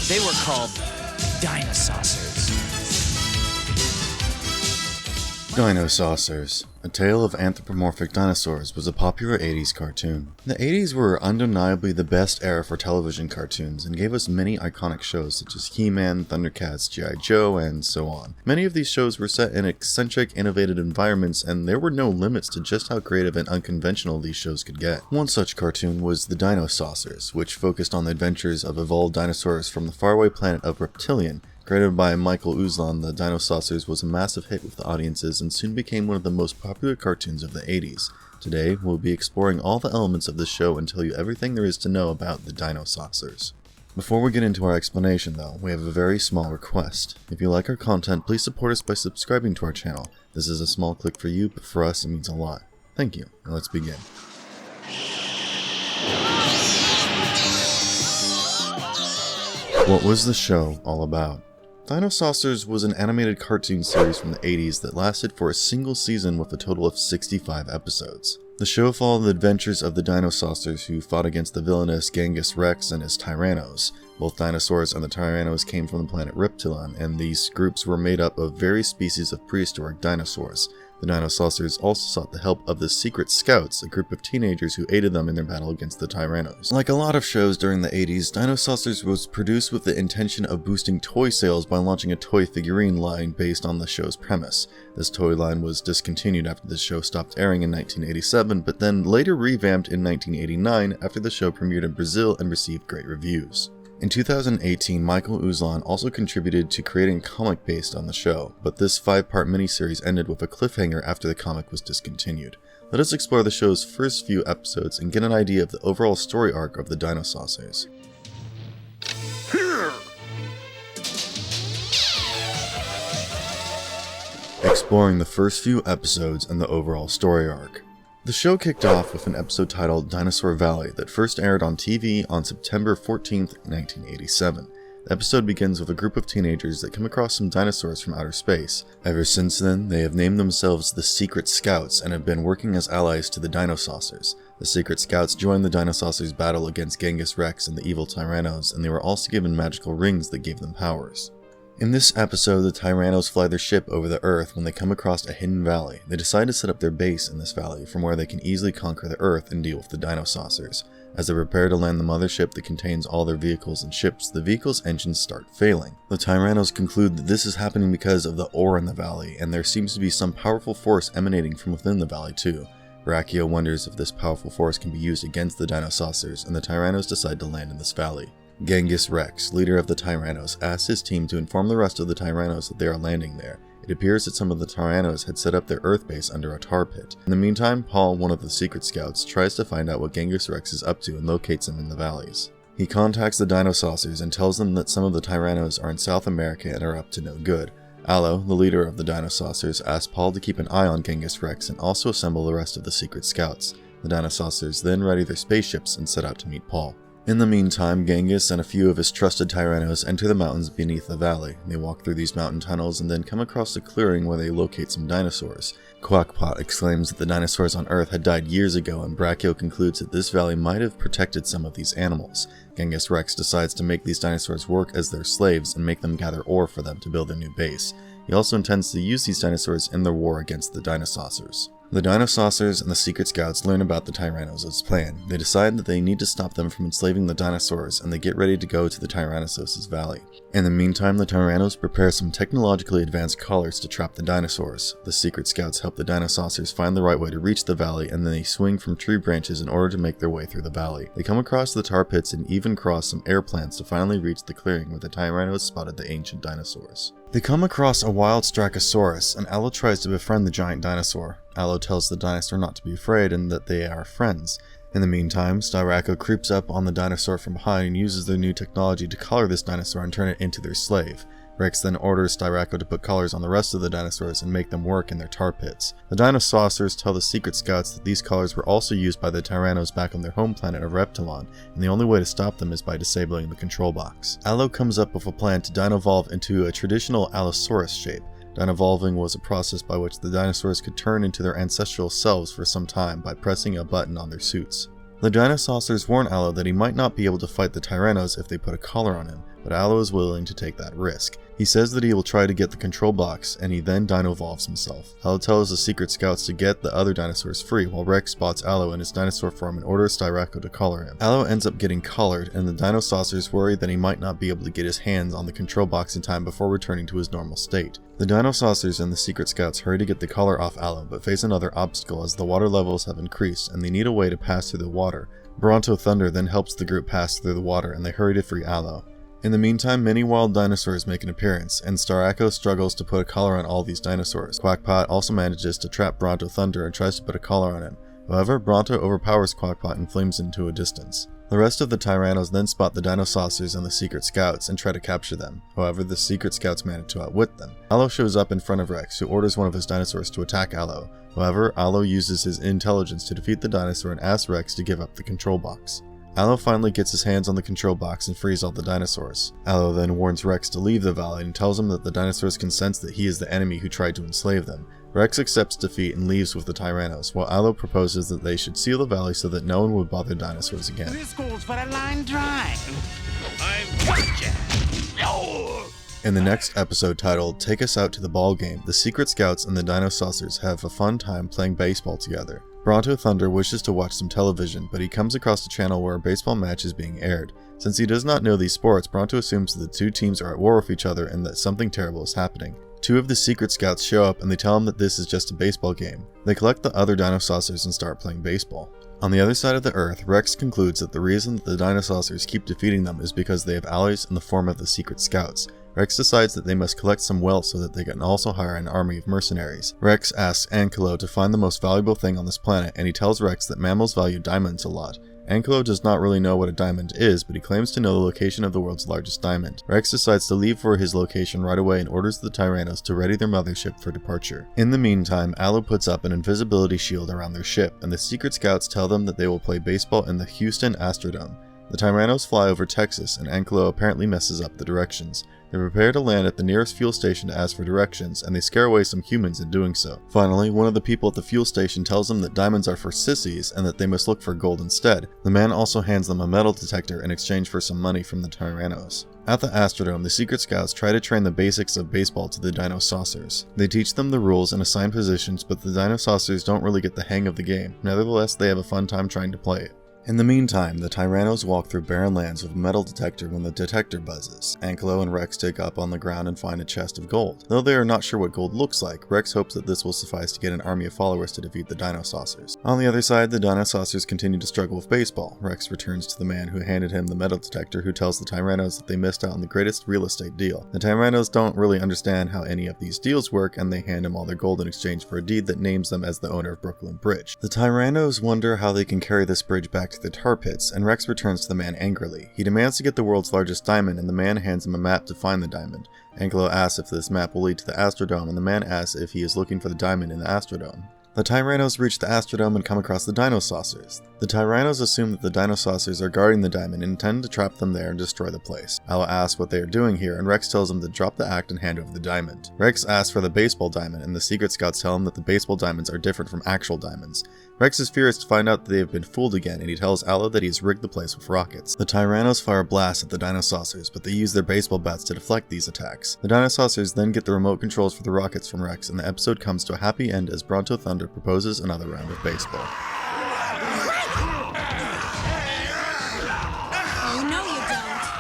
They were called Dinosaurs. Dinosaurs, A Tale of Anthropomorphic Dinosaurs was a popular 80s cartoon. The 80s were undeniably the best era for television cartoons and gave us many iconic shows such as He-Man, Thundercats, G.I. Joe, and so on. Many of these shows were set in eccentric, innovative environments, and there were no limits to just how creative and unconventional these shows could get. One such cartoon was the Dinosaurs, which focused on the adventures of evolved dinosaurs from the faraway planet of Reptilon. Created by Michael Uslan, the Dinosaurs was a massive hit with the audiences and soon became one of the most popular cartoons of the 80s. Today, we'll be exploring all the elements of this show and tell you everything there is to know about the Dinosaurs. Before we get into our explanation though, we have a very small request. If you like our content, please support us by subscribing to our channel. This is a small click for you, but for us it means a lot. Thank you. Now let's begin. What was the show all about? Dinosaurs was an animated cartoon series from the 80s that lasted for a single season with a total of 65 episodes. The show followed the adventures of the Dinosaurs who fought against the villainous Genghis Rex and his Tyrannos. Both dinosaurs and the Tyrannos came from the planet Reptilon, and these groups were made up of various species of prehistoric dinosaurs. The Dinosaurs also sought the help of the Secret Scouts, a group of teenagers who aided them in their battle against the Tyrannos. Like a lot of shows during the 80s, Dinosaurs was produced with the intention of boosting toy sales by launching a toy figurine line based on the show's premise. This toy line was discontinued after the show stopped airing in 1987, but then later revamped in 1989 after the show premiered in Brazil and received great reviews. In 2018, Michael Uslan also contributed to creating a comic based on the show, but this 5-part miniseries ended with a cliffhanger after the comic was discontinued. Let us explore the show's first few episodes and get an idea of the overall story arc of the Dinosaurs. Exploring the first few episodes and the overall story arc. The show kicked off with an episode titled Dinosaur Valley that first aired on TV on September 14th, 1987. The episode begins with a group of teenagers that come across some dinosaurs from outer space. Ever since then, they have named themselves the Secret Scouts and have been working as allies to the Dinosaurs. The Secret Scouts joined the Dinosaurs' battle against Genghis Rex and the evil Tyrannos, and they were also given magical rings that gave them powers. In this episode, the Tyrannos fly their ship over the Earth when they come across a hidden valley. They decide to set up their base in this valley from where they can easily conquer the Earth and deal with the Dinosaurs. As they prepare to land the mothership that contains all their vehicles and ships, the vehicle's engines start failing. The Tyrannos conclude that this is happening because of the ore in the valley, and there seems to be some powerful force emanating from within the valley too. Brachio wonders if this powerful force can be used against the Dinosaurs, and the Tyrannos decide to land in this valley. Genghis Rex, leader of the Tyrannos, asks his team to inform the rest of the Tyrannos that they are landing there. It appears that some of the Tyrannos had set up their Earth base under a tar pit. In the meantime, Paul, one of the Secret Scouts, tries to find out what Genghis Rex is up to and locates him in the valleys. He contacts the Dinosaurs and tells them that some of the Tyrannos are in South America and are up to no good. Allo, the leader of the Dinosaurs, asks Paul to keep an eye on Genghis Rex and also assemble the rest of the Secret Scouts. The Dinosaurs then ready their spaceships and set out to meet Paul. In the meantime, Genghis and a few of his trusted Tyrannos enter the mountains beneath the valley. They walk through these mountain tunnels and then come across a clearing where they locate some dinosaurs. Quackpot exclaims that the dinosaurs on Earth had died years ago, and Brachio concludes that this valley might have protected some of these animals. Genghis Rex decides to make these dinosaurs work as their slaves and make them gather ore for them to build their new base. He also intends to use these dinosaurs in their war against the Dinosaurs. The Dinosaurs and the Secret Scouts learn about the Tyrannos' plan. They decide that they need to stop them from enslaving the dinosaurs, and they get ready to go to the Tyrannosaurus Valley. In the meantime, the Tyrannos prepare some technologically advanced collars to trap the dinosaurs. The Secret Scouts help the Dinosaurs find the right way to reach the valley, and then they swing from tree branches in order to make their way through the valley. They come across the tar pits and even cross some air plants to finally reach the clearing where the Tyrannos spotted the ancient dinosaurs. They come across a wild Strachosaurus, and Allo tries to befriend the giant dinosaur. Allo tells the dinosaur not to be afraid and that they are friends. In the meantime, Styraco creeps up on the dinosaur from behind and uses their new technology to collar this dinosaur and turn it into their slave. Rex then orders Styraco to put collars on the rest of the dinosaurs and make them work in their tar pits. The Dinosaurs tell the Secret Scouts that these collars were also used by the Tyrannos back on their home planet of Reptilon, and the only way to stop them is by disabling the control box. Allo comes up with a plan to dinovolve into a traditional Allosaurus shape. Dinovolving was a process by which the dinosaurs could turn into their ancestral selves for some time by pressing a button on their suits. The Dinosaurs warn Allo that he might not be able to fight the Tyrannos if they put a collar on him, but Allo is willing to take that risk. He says that he will try to get the control box, and he then dino-evolves himself. Allo tells the secret scouts to get the other dinosaurs free, while Rex spots Allo in his dinosaur form and orders Styraco to collar him. Allo ends up getting collared, and the Dinosaucers worry that he might not be able to get his hands on the control box in time before returning to his normal state. The Dinosaurs and the secret scouts hurry to get the collar off Allo, but face another obstacle as the water levels have increased, and they need a way to pass through the water. Bronto Thunder then helps the group pass through the water, and they hurry to free Allo. In the meantime, many wild dinosaurs make an appearance, and Styraco struggles to put a collar on all these dinosaurs. Quackpot also manages to trap Bronto Thunder and tries to put a collar on him. However, Bronto overpowers Quackpot and flames into a distance. The rest of the Tyrannos then spot the Dinosaurs and the secret scouts and try to capture them. However, the secret scouts manage to outwit them. Allo shows up in front of Rex, who orders one of his dinosaurs to attack Allo. However, Allo uses his intelligence to defeat the dinosaur and asks Rex to give up the control box. Allo finally gets his hands on the control box and frees all the dinosaurs. Allo then warns Rex to leave the valley and tells him that the dinosaurs can sense that he is the enemy who tried to enslave them. Rex accepts defeat and leaves with the Tyrannos, while Allo proposes that they should seal the valley so that no one would bother dinosaurs again. This calls for a line drive. I'm gotcha. In the next episode titled Take Us Out to the Ball Game, the secret scouts and the Dinosaurs have a fun time playing baseball together. Bronto Thunder wishes to watch some television, but he comes across a channel where a baseball match is being aired. Since he does not know these sports, Bronto assumes that the two teams are at war with each other and that something terrible is happening. Two of the secret scouts show up and they tell him that this is just a baseball game. They collect the other Dinosaurs and start playing baseball. On the other side of the Earth, Rex concludes that the reason that the Dinosaurs keep defeating them is because they have allies in the form of the secret scouts. Rex decides that they must collect some wealth so that they can also hire an army of mercenaries. Rex asks Ankylo to find the most valuable thing on this planet, and he tells Rex that mammals value diamonds a lot. Ankylo does not really know what a diamond is, but he claims to know the location of the world's largest diamond. Rex decides to leave for his location right away and orders the Tyrannos to ready their mothership for departure. In the meantime, Allo puts up an invisibility shield around their ship, and the secret scouts tell them that they will play baseball in the Houston Astrodome. The Tyrannos fly over Texas, and Ankylo apparently messes up the directions. They prepare to land at the nearest fuel station to ask for directions, and they scare away some humans in doing so. Finally, one of the people at the fuel station tells them that diamonds are for sissies and that they must look for gold instead. The man also hands them a metal detector in exchange for some money from the Tyrannos. At the Astrodome, the secret scouts try to train the basics of baseball to the Dinosaurs. They teach them the rules and assign positions, but the Dinosaurs don't really get the hang of the game. Nevertheless, they have a fun time trying to play it. In the meantime, the Tyrannos walk through barren lands with a metal detector when the detector buzzes. Ankylo and Rex dig up on the ground and find a chest of gold. Though they are not sure what gold looks like, Rex hopes that this will suffice to get an army of followers to defeat the Dinosaurs. On the other side, the Dinosaurs continue to struggle with baseball. Rex returns to the man who handed him the metal detector, who tells the Tyrannos that they missed out on the greatest real estate deal. The Tyrannos don't really understand how any of these deals work, and they hand him all their gold in exchange for a deed that names them as the owner of Brooklyn Bridge. The Tyrannos wonder how they can carry this bridge back to the tar pits, and Rex returns to the man angrily. He demands to get the world's largest diamond, and the man hands him a map to find the diamond. Ankylo asks if this map will lead to the Astrodome, and the man asks if he is looking for the diamond in the Astrodome. The Tyrannos reach the Astrodome and come across the Dinosaurs. The Tyrannos assume that the Dinosaurs are guarding the diamond and intend to trap them there and destroy the place. Allo asks what they are doing here, and Rex tells him to drop the act and hand over the diamond. Rex asks for the baseball diamond, and the secret scouts tell him that the baseball diamonds are different from actual diamonds. Rex is furious to find out that they have been fooled again, and he tells Allo that he has rigged the place with rockets. The Tyrannos fire blasts at the Dinosaurs, but they use their baseball bats to deflect these attacks. The Dinosaurs then get the remote controls for the rockets from Rex, and the episode comes to a happy end as Bronto Thunder proposes another round of baseball.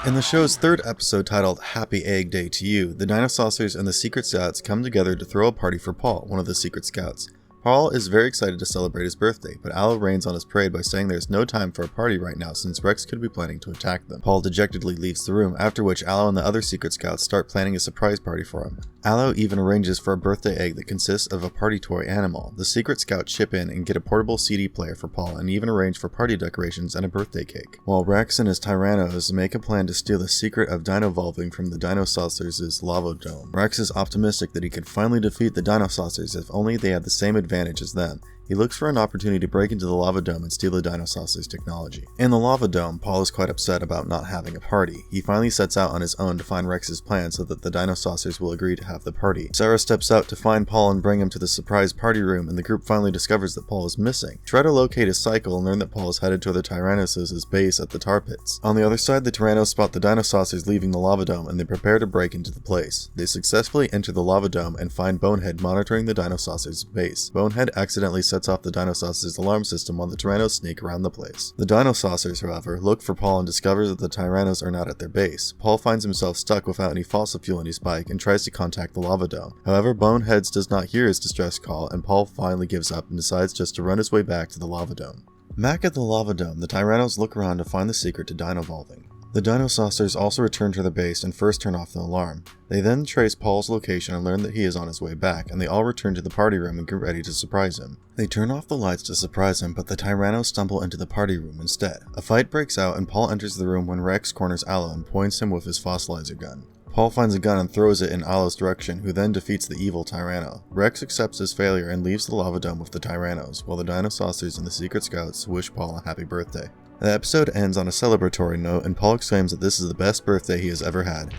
In the show's third episode titled Happy Egg Day to You, the Dinosaurs and the secret scouts come together to throw a party for Paul, one of the secret scouts. Paul is very excited to celebrate his birthday, but Allo rains on his parade by saying there's no time for a party right now since Rex could be planning to attack them. Paul dejectedly leaves the room, after which Allo and the other secret scouts start planning a surprise party for him. Allo even arranges for a birthday egg that consists of a party toy animal. The secret scouts chip in and get a portable CD player for Paul and even arrange for party decorations and a birthday cake. While Rex and his Tyrannos make a plan to steal the secret of dino-evolving from the Dinosaurs' lava dome. Rex is optimistic that he can finally defeat the Dinosaurs if only they had the same advantage as them. He looks for an opportunity to break into the lava dome and steal the Dinosaur's technology. In the lava dome, Paul is quite upset about not having a party. He finally sets out on his own to find Rex's plan so that the Dinosaurs will agree to have the party. Sarah steps out to find Paul and bring him to the surprise party room, and the group finally discovers that Paul is missing. Try to locate his cycle and learn that Paul is headed toward the Tyrannosaurus' base at the tar pits. On the other side, the Tyrannos spot the Dinosaurs leaving the lava dome and they prepare to break into the place. They successfully enter the lava dome and find Bonehead monitoring the Dinosaurs' base. Bonehead accidentally sets off the Dinosaurs' alarm system while the Tyrannos sneak around the place. The Dinosaurs, however, look for Paul and discover that the Tyrannos are not at their base. Paul finds himself stuck without any fossil fuel in his bike and tries to contact the lava dome. However, Bonehead does not hear his distress call and Paul finally gives up and decides just to run his way back to the lava dome. Back at the lava dome, the Tyrannos look around to find the secret to dino-evolving. The Dinosaurs also return to their base and first turn off the alarm. They then trace Paul's location and learn that he is on his way back, and they all return to the party room and get ready to surprise him. They turn off the lights to surprise him, but the Tyrannos stumble into the party room instead. A fight breaks out and Paul enters the room when Rex corners Allo and points him with his fossilizer gun. Paul finds a gun and throws it in Allo's direction, who then defeats the evil Tyranno. Rex accepts his failure and leaves the lava dome with the Tyrannos, while the Dinosaurs and the Secret Scouts wish Paul a happy birthday. The episode ends on a celebratory note, and Paul exclaims that this is the best birthday he has ever had.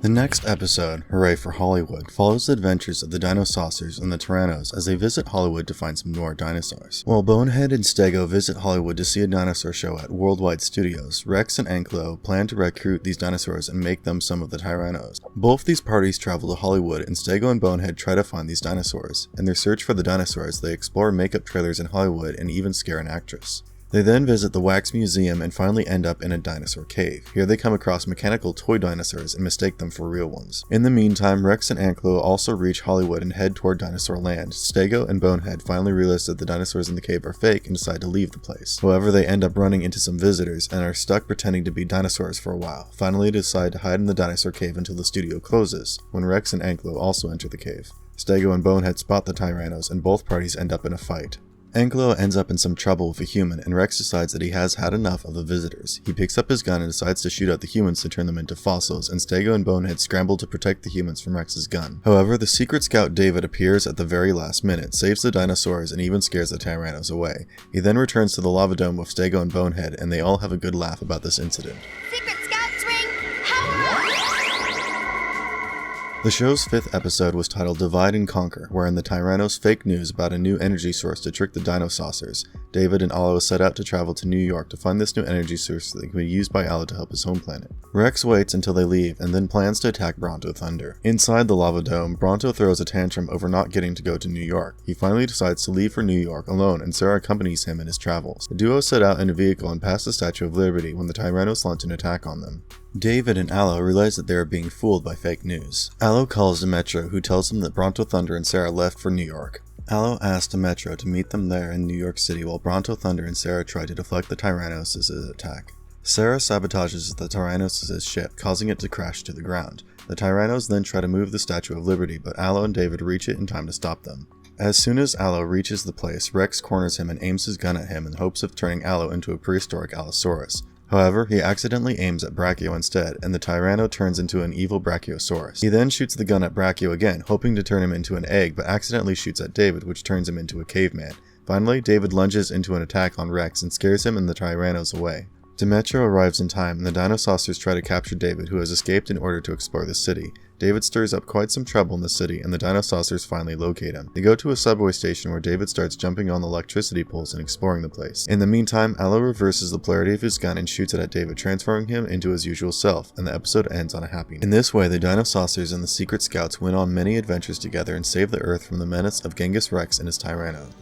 The next episode, Hooray For Hollywood, follows the adventures of the Dinosaurs and the Tyrannos as they visit Hollywood to find some more dinosaurs. While Bonehead and Stego visit Hollywood to see a dinosaur show at Worldwide Studios, Rex and Anklo plan to recruit these dinosaurs and make them some of the Tyrannos. Both these parties travel to Hollywood, and Stego and Bonehead try to find these dinosaurs. In their search for the dinosaurs, they explore makeup trailers in Hollywood and even scare an actress. They then visit the Wax Museum and finally end up in a dinosaur cave. Here they come across mechanical toy dinosaurs and mistake them for real ones. In the meantime, Rex and Anklo also reach Hollywood and head toward Dinosaur Land. Stego and Bonehead finally realize that the dinosaurs in the cave are fake and decide to leave the place. However, they end up running into some visitors and are stuck pretending to be dinosaurs for a while. Finally, they decide to hide in the dinosaur cave until the studio closes, when Rex and Anklo also enter the cave. Stego and Bonehead spot the Tyrannos and both parties end up in a fight. Anklo ends up in some trouble with a human, and Rex decides that he has had enough of the visitors. He picks up his gun and decides to shoot at the humans to turn them into fossils, and Stego and Bonehead scramble to protect the humans from Rex's gun. However, the secret scout David appears at the very last minute, saves the dinosaurs, and even scares the Tyrannos away. He then returns to the lava dome with Stego and Bonehead, and they all have a good laugh about this incident. Secret Scouts ring, power up! The show's 5th episode was titled Divide and Conquer, wherein the Tyrannos fake news about a new energy source to trick the Dinosaurs. David and Allo set out to travel to New York to find this new energy source that can be used by Allo to help his home planet. Rex waits until they leave and then plans to attack Bronto Thunder. Inside the lava dome, Bronto throws a tantrum over not getting to go to New York. He finally decides to leave for New York alone, and Sarah accompanies him in his travels. The duo set out in a vehicle and pass the Statue of Liberty when the Tyrannos launch an attack on them. David and Allo realize that they are being fooled by fake news. Allo calls Demetro, who tells him that Bronto Thunder and Sarah left for New York. Allo asks Demetro to meet them there in New York City while Bronto Thunder and Sarah try to deflect the Tyrannos' attack. Sarah sabotages the Tyrannos' ship, causing it to crash to the ground. The Tyrannos then try to move the Statue of Liberty, but Allo and David reach it in time to stop them. As soon as Allo reaches the place, Rex corners him and aims his gun at him in hopes of turning Allo into a prehistoric Allosaurus. However, he accidentally aims at Brachio instead, and the Tyranno turns into an evil Brachiosaurus. He then shoots the gun at Brachio again, hoping to turn him into an egg, but accidentally shoots at David, which turns him into a caveman. Finally, David lunges into an attack on Rex and scares him and the Tyrannos away. Demetro arrives in time, and the Dinosaurs try to capture David, who has escaped in order to explore the city. David stirs up quite some trouble in the city, and the Dinosaurs finally locate him. They go to a subway station where David starts jumping on the electricity poles and exploring the place. In the meantime, Allo reverses the polarity of his gun and shoots it at David, transforming him into his usual self, and the episode ends on a happy note. In this way, the Dinosaurs and the Secret Scouts went on many adventures together and saved the Earth from the menace of Genghis Rex and his Tyranno.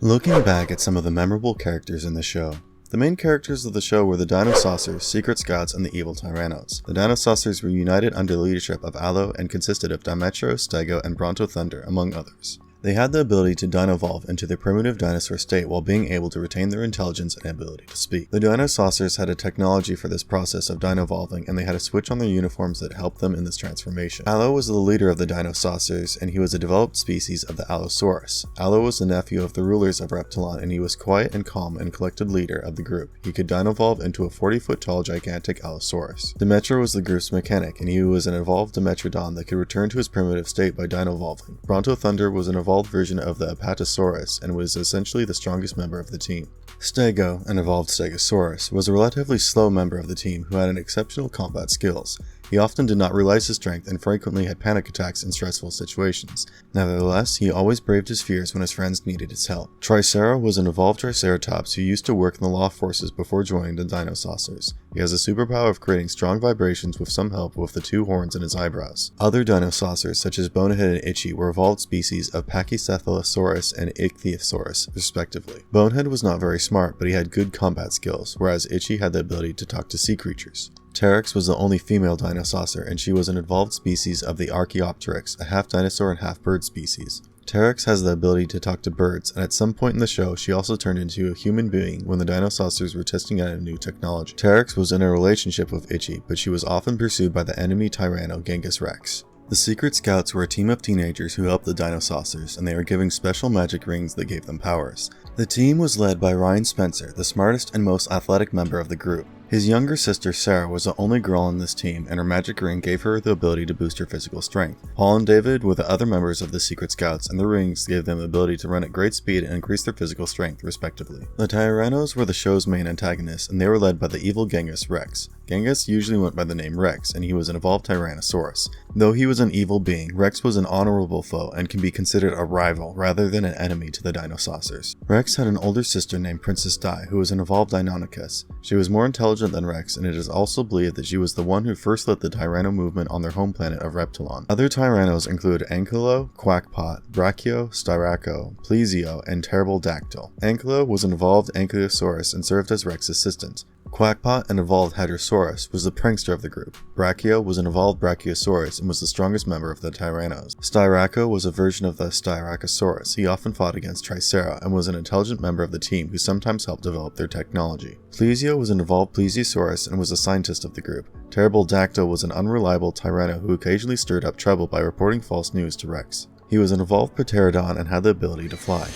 Looking back at some of the memorable characters in the show, the main characters of the show were the Dinosaurs, Secret Scouts, and the evil Tyrannos. The Dinosaurs were united under the leadership of Allo and consisted of Demetro, Stego, and Bronto Thunder, among others. They had the ability to dino-evolve into their primitive dinosaur state while being able to retain their intelligence and ability to speak. The Dinosaurs had a technology for this process of dino-evolving, and they had a switch on their uniforms that helped them in this transformation. Allo was the leader of the Dinosaurs, and he was a developed species of the Allosaurus. Allo was the nephew of the rulers of Reptilon, and he was quiet and calm and collected leader of the group. He could dino-evolve into a 40-foot tall gigantic Allosaurus. Demetra was the group's mechanic, and he was an evolved Dimetrodon that could return to his primitive state by dino-evolving. Bronto Thunder was an evolved version of the Apatosaurus and was essentially the strongest member of the team. Stego, an evolved Stegosaurus, was a relatively slow member of the team who had an exceptional combat skills. He often did not realize his strength and frequently had panic attacks in stressful situations. Nevertheless, he always braved his fears when his friends needed his help. Tricera was an evolved Triceratops who used to work in the law forces before joining the Dinosaurs. He has a superpower of creating strong vibrations with some help with the two horns in his eyebrows. Other Dinosaurs, such as Bonehead and Itchy, were evolved species of Pachycephalosaurus and Ichthyosaurus, respectively. Bonehead was not very smart, but he had good combat skills, whereas Itchy had the ability to talk to sea creatures. Teryx was the only female Dinosaur, and she was an evolved species of the Archaeopteryx, a half-dinosaur and half-bird species. Teryx has the ability to talk to birds, and at some point in the show, she also turned into a human being when the Dinosaurs were testing out a new technology. Teryx was in a relationship with Itchy, but she was often pursued by the enemy Tyranno Genghis Rex. The Secret Scouts were a team of teenagers who helped the Dinosaurs, and they were given special magic rings that gave them powers. The team was led by Ryan Spencer, the smartest and most athletic member of the group. His younger sister Sarah was the only girl on this team, and her magic ring gave her the ability to boost her physical strength. Paul and David were the other members of the Secret Scouts, and the rings gave them the ability to run at great speed and increase their physical strength, respectively. The Tyrannos were the show's main antagonists, and they were led by the evil Genghis Rex. Genghis usually went by the name Rex, and he was an evolved Tyrannosaurus. Though he was an evil being, Rex was an honorable foe and can be considered a rival rather than an enemy to the Dinosaurs. Rex had an older sister named Princess Di, who was an evolved Deinonychus. She was more intelligent than Rex, and it is also believed that she was the one who first led the Tyranno movement on their home planet of Reptilon. Other Tyrannos include Ankylo, Quackpot, Brachio, Styraco, Plesio, and Terrible Dactyl. Ankylo was an evolved Ankylosaurus and served as Rex's assistant. Quackpot, an evolved Hadrosaurus, was the prankster of the group. Brachio was an evolved Brachiosaurus and was the strongest member of the Tyrannos. Styraco was a version of the Styracosaurus. He often fought against Tricera and was an intelligent member of the team who sometimes helped develop their technology. Plesio was an evolved Plesiosaurus and was a scientist of the group. Terrible Dactyl was an unreliable Tyranno who occasionally stirred up trouble by reporting false news to Rex. He was an evolved Pterodon and had the ability to fly.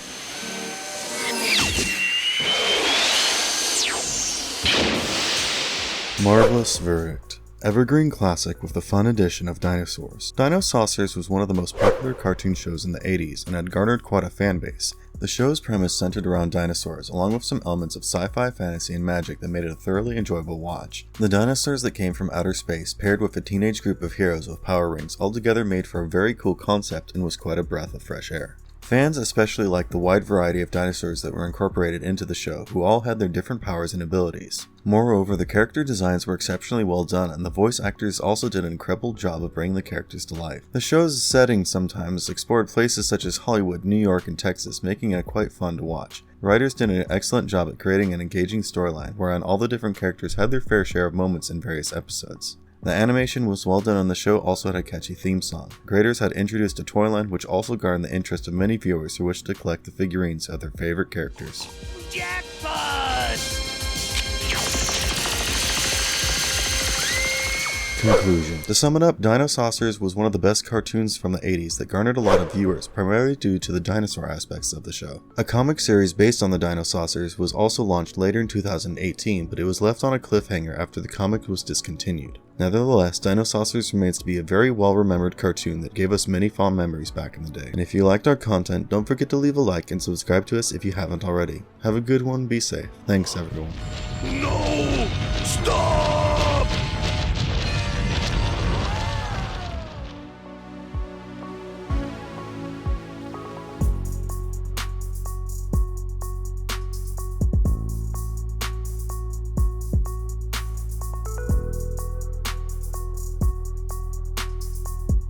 Marvelous Verdict. Evergreen classic with the fun addition of dinosaurs. Dinosaurs was one of the most popular cartoon shows in the 80s and had garnered quite a fan base. The show's premise centered around dinosaurs, along with some elements of sci-fi, fantasy, and magic that made it a thoroughly enjoyable watch. The dinosaurs that came from outer space, paired with a teenage group of heroes with power rings, altogether made for a very cool concept and was quite a breath of fresh air. Fans especially liked the wide variety of dinosaurs that were incorporated into the show, who all had their different powers and abilities. Moreover, the character designs were exceptionally well done, and the voice actors also did an incredible job of bringing the characters to life. The show's setting sometimes explored places such as Hollywood, New York, and Texas, making it quite fun to watch. The writers did an excellent job at creating an engaging storyline, wherein all the different characters had their fair share of moments in various episodes. The animation was well done and the show also had a catchy theme song. The creators had introduced a toy line which also garnered the interest of many viewers who wished to collect the figurines of their favorite characters. Jackpot! Conclusion. To sum it up, Dinosaurs was one of the best cartoons from the 80s that garnered a lot of viewers, primarily due to the dinosaur aspects of the show. A comic series based on the Dinosaurs was also launched later in 2018, but it was left on a cliffhanger after the comic was discontinued. Nevertheless, Dinosaurs remains to be a very well-remembered cartoon that gave us many fond memories back in the day. And if you liked our content, don't forget to leave a like and subscribe to us if you haven't already. Have a good one, be safe. Thanks everyone. No! Stop!